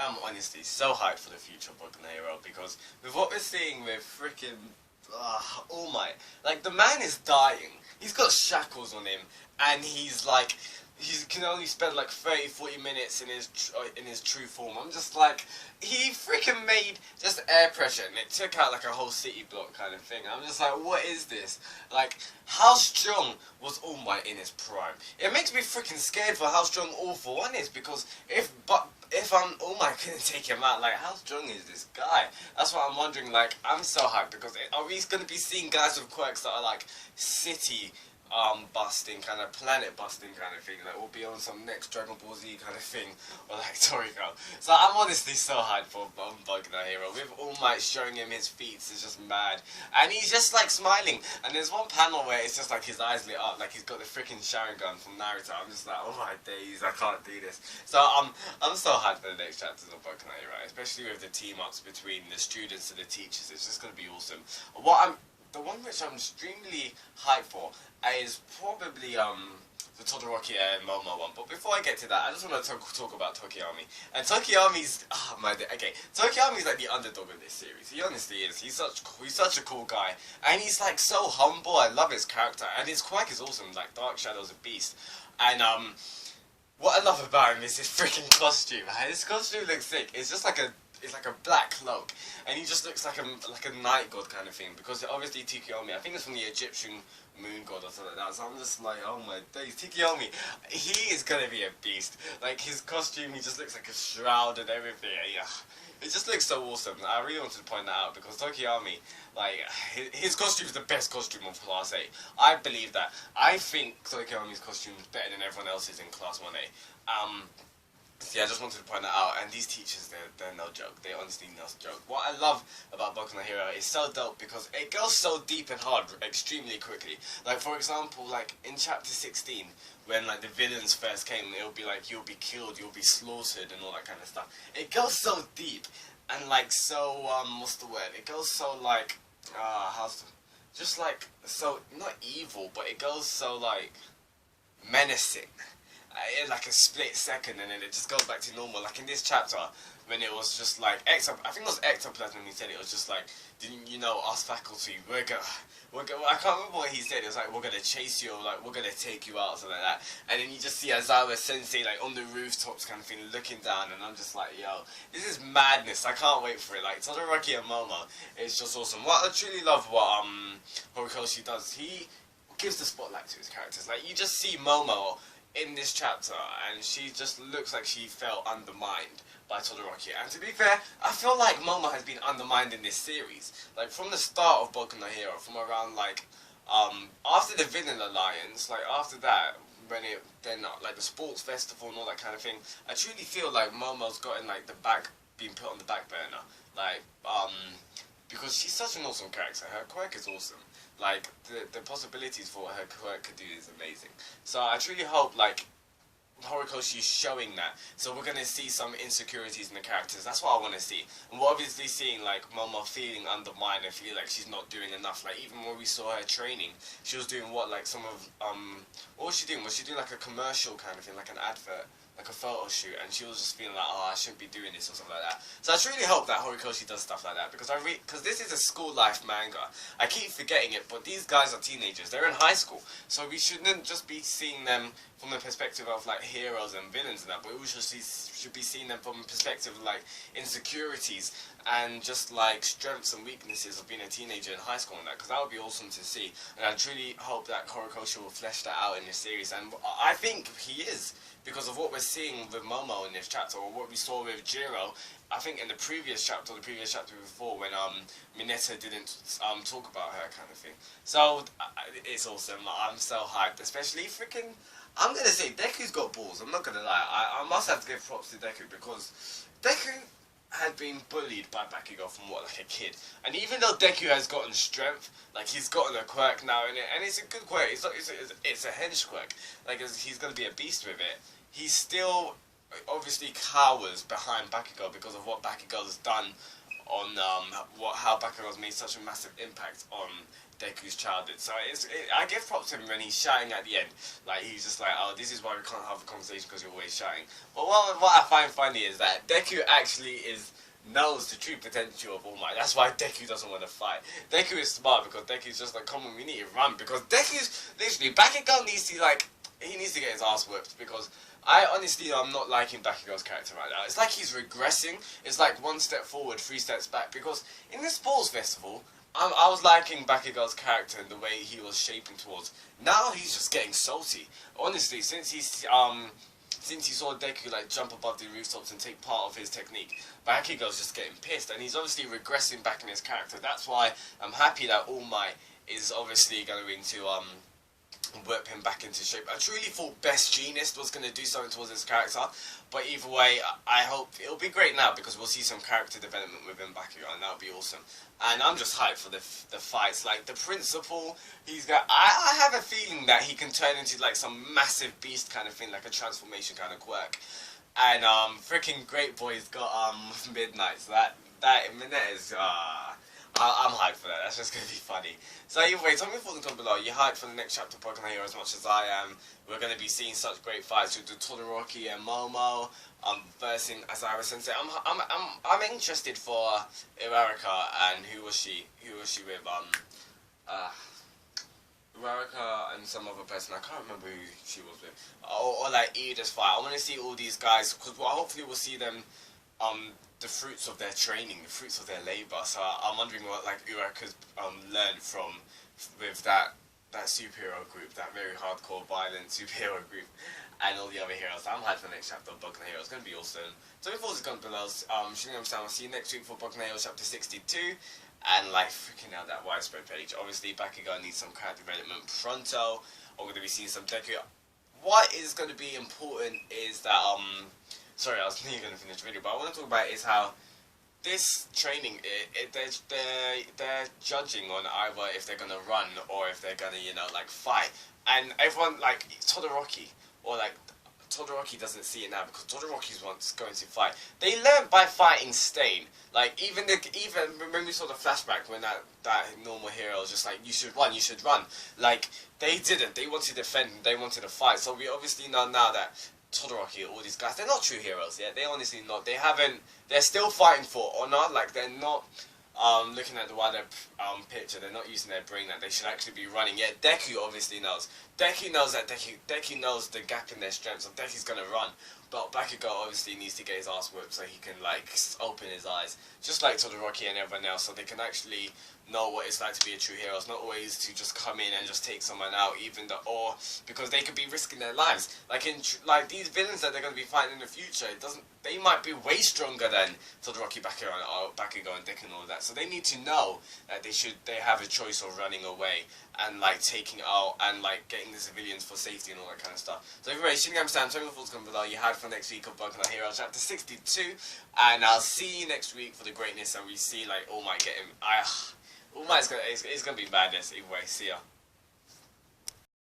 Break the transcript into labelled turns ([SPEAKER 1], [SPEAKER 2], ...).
[SPEAKER 1] am honestly so hyped for the future of Boku no Hero because with what we're seeing with freaking All Might, like the man is dying. He's got shackles on him, and he's like, he can only spend like 30-40 minutes in his true form. I'm just like, he freaking made just air pressure and it took out like a whole city block kind of thing. I'm just like, what is this? Like, how strong was All Might in his prime? It makes me freaking scared for how strong All For One is, because if All Might couldn't take him out, like how strong is this guy? That's what I'm wondering. Like, I'm so hyped because are we going to be seeing guys with quirks that are like city busting, kind of planet busting kind of thing, like we'll be on some next Dragon Ball Z kind of thing, or like Toriko. So I'm honestly so hyped for Boku no Hero. With All Might showing him his feats, it's just mad, and he's just like smiling. And there's one panel where it's just like his eyes lit up, like he's got the freaking Sharingan from Naruto. I'm just like, oh my days, I can't do this. So I'm so hyped for the next chapters of Boku no Hero, especially with the team ups between the students and the teachers. It's just gonna be awesome. The one which I'm extremely hyped for is probably the Todoroki and Momo one. But before I get to that, I just want to talk about Tokiyami. And Tokiyami's Tokiyami's like the underdog of this series. He honestly is. He's such a cool guy, and he's like so humble. I love his character, and his quirk is awesome. Like Dark Shadow's a beast, and what I love about him is his freaking costume. His costume looks sick. It's just like a black cloak, and he just looks like a night god kind of thing, because obviously Tokiyami, I think it's from the Egyptian moon god or something like that. So I'm just like, oh my days, Tokiyami, he is gonna be a beast. Like his costume, he just looks like a shroud and everything. Yeah, it just looks so awesome. I really wanted to point that out because Tokiyami, like his costume is the best costume of Class A. I believe that. I think Tokiyami's costume is better than everyone else's in Class 1A. So yeah, I just wanted to point that out, and these teachers, they're no joke. They're honestly no joke. What I love about Boku no Hero is so dope because it goes so deep and hard extremely quickly. Like, for example, like in chapter 16, when like the villains first came, it'll be like, you'll be killed, you'll be slaughtered, and all that kind of stuff. It goes so deep, and like so, what's the word? It goes so like, just like, so, not evil, but it goes so like, menacing. In like a split second, and then it just goes back to normal. Like in this chapter, when it was just like I think it was Ectoplasm when he said it was just like, didn't you know, us faculty, we're gonna, I can't remember what he said. It was like, we're gonna chase you, or like we're gonna take you out, or something like that. And then you just see Aizawa Sensei like on the rooftops kind of thing, looking down, and I'm just like, yo, this is madness. I can't wait for it. Like Todoroki and Momo, it's just awesome. What I truly love what Horikoshi does, he gives the spotlight to his characters. Like you just see Momo in this chapter, and she just looks like she felt undermined by Todoroki. And to be fair, I feel like Momo has been undermined in this series. Like from the start of Boku no Hero, from around like after the Villain Alliance, like after that, when like the sports festival and all that kind of thing, I truly feel like Momo's gotten like being put on the back burner. Like because she's such an awesome character. Her quirk is awesome. Like, the possibilities for what her quirk could do is amazing. So I truly hope, like, Horikoshi is showing that. So we're going to see some insecurities in the characters. That's what I want to see. And we're obviously seeing, like, Momo feeling undermined and feeling like she's not doing enough. Like, even when we saw her training, she was doing what, like, some of, what was she doing? Was she doing, like, a commercial kind of thing, like an advert? Like a photo shoot, and she was just feeling like, oh, I shouldn't be doing this or something like that. So I truly hope that Horikoshi does stuff like that, because because this is a school life manga. I keep forgetting it, but these guys are teenagers. They're in high school, so we shouldn't just be seeing them from the perspective of like heroes and villains and that, but we should be seeing them from the perspective of like insecurities and just like strengths and weaknesses of being a teenager in high school and that, because that would be awesome to see. And I truly hope that Horikoshi will flesh that out in this series, and I think he is, because of what we're seeing with Momo in this chapter, or what we saw with Jiro. I think in the previous chapter, or the previous chapter before, when Mineta didn't talk about her kind of thing. So it's awesome. I'm so hyped, especially freaking. I'm gonna say Deku's got balls. I'm not gonna lie. I must have to give props to Deku, because Deku had been bullied by Bakugou from like a kid, and even though Deku has gotten strength, like he's gotten a quirk now in it, and it's a good quirk. It's a hench quirk. Like he's gonna be a beast with it. He still obviously cowers behind Bakugou because of what Bakugou's done on how Bakugou's made such a massive impact on Deku's childhood. So I give props to him when he's shouting at the end. Like, he's just like, oh, this is why we can't have a conversation because you're always shouting. But what I find funny is that Deku actually knows the true potential of All Might. That's why Deku doesn't want to fight. Deku is smart because Deku's just like, come on, we need to run. Because Deku's literally, Bakugou needs to he needs to get his ass whipped, because I honestly am not liking Bakugou's character right now. It's like he's regressing. It's like 1 step forward, 3 steps back. Because in this Sports Festival, I was liking Bakugou's character and the way he was shaping towards. Now he's just getting salty. Honestly, since he saw Deku like jump above the rooftops and take part of his technique, Bakugou's just getting pissed, and he's obviously regressing back in his character. That's why I'm happy that All Might is obviously going to whip him back into shape. I truly thought Best Genius was going to do something towards his character, but either way, I hope it'll be great now, because we'll see some character development within Bakugou, and that'll be awesome. And I'm just hyped for the fights. Like, the principal, I have a feeling that he can turn into like some massive beast kind of thing, like a transformation kind of quirk. And freaking Great Boy's got Midnight, so that is I'm hyped for that. That's just gonna be funny. So either way, tell me your thoughts in the comment below. You hyped for the next chapter of Boku Hero as much as I am. We're gonna be seeing such great fights with the Todoroki and Momo versing Asahara Sensei. I'm interested for Uraraka and who was she with Uraraka and some other person. I can't remember who she was with. Or like Iida's fight. I want to see all these guys, because hopefully we'll see them the fruits of their training, the fruits of their labour. So I'm wondering what like Uraraka's learned with that superhero group, that very hardcore violent superhero group, and all the other heroes. I'm hyped for the next chapter of Boku Hero. It's gonna be awesome. So before this comes below, I'll see you next week for Boku Hero chapter 62. And like freaking out that widespread page. Obviously Bakugou needs some character development pronto. We're gonna be seeing some Deku. What is gonna be important is that sorry, I was nearly going to finish the video, but I want to talk about is how this training, they're judging on either if they're going to run or if they're going to, like, fight. And everyone, like, Todoroki doesn't see it now, because Todoroki's one's going to fight. They learn by fighting Stain. Like, even when we saw the flashback when that normal hero was just like, you should run. Like, they didn't. They wanted to defend, they wanted to fight. So we obviously know now that Todoroki, all these guys, they're not true heroes yet. They're honestly not. They're still fighting for honor. Like, they're not looking at the wider picture. They're not using their brain that they should actually be running. Yet Deku obviously knows. Deku knows that Deku knows the gap in their strength, so Deku's gonna run. But Bakugou obviously needs to get his ass whipped so he can like open his eyes, just like Todoroki and everyone else, so they can actually know what it's like to be a true hero. It's not always to just come in and just take someone out, because they could be risking their lives. Like these villains that they're going to be fighting in the future, they might be way stronger than Todoroki, Bakugou and Deku and all that. So they need to know that they have a choice of running away and like taking out and like getting the civilians for safety and all that kind of stuff. So everybody, Shinigami-san, tell me your thoughts comment below. You had for next week of Boku no Hero chapter 62, and I'll see you next week for the greatness, and we see like All Might get him. All Might's it's gonna be madness either way. See ya.